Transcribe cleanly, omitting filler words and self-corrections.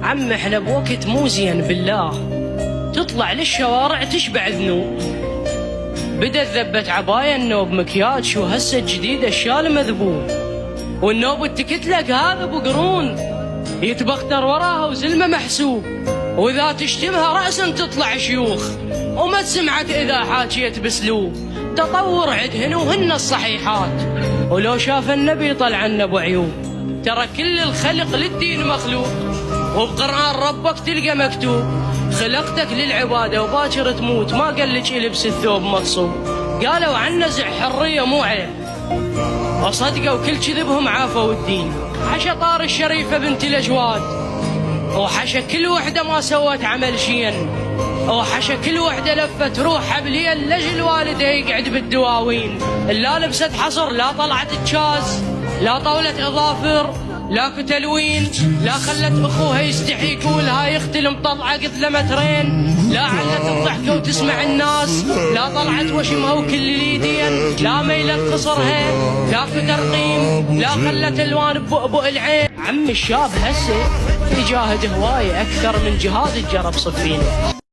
عم احنا بوقت مو زين بالله، تطلع للشوارع تشبع ذنوب. بدت ذبت عباية النوب مكياج وهسه جديد الشال مذبوب، والنوب التكتلك هذا ابو قرون يتبختر وراها وزلمه محسوب، واذا تشتمها راسا تطلع شيوخ وما تسمعك اذا حاكيت باسلوب. تطور عدهن وهن الصحيحات، ولو شاف النبي طلعن ابو عيوب. ترى كل الخلق للدين مخلوق، وبقرآن ربك تلقى مكتوب خلقتك للعبادة وباكر تموت، ما قالك البس الثوب مغصوب. قالوا عن نزع حرية مو عيب، وصدقوا كل كذبهم عافوا الدين. حشا طار الشريفة بنت الأجواد، وحشا كل وحدة ما سوت عمل شين، وحشا كل وحدة لفت روحها بليل لجل والدها يقعد بالدواوين. لا لبست حصر، لا طلعت تشاز، لا طولة اظافر، لا كتلوين، لا خلت اخوها يستحي يقولها يختل مطلعه قتله مترين، لا علت الضحكه وتسمع الناس، لا طلعت وشمها وكل اليدين، لا ميلت قصرها، لا كترقيم، لا خلت الوان بؤبؤ العين. عم الشاب هسه يجاهد هوايه اكثر من جهاد الجرب صفينه.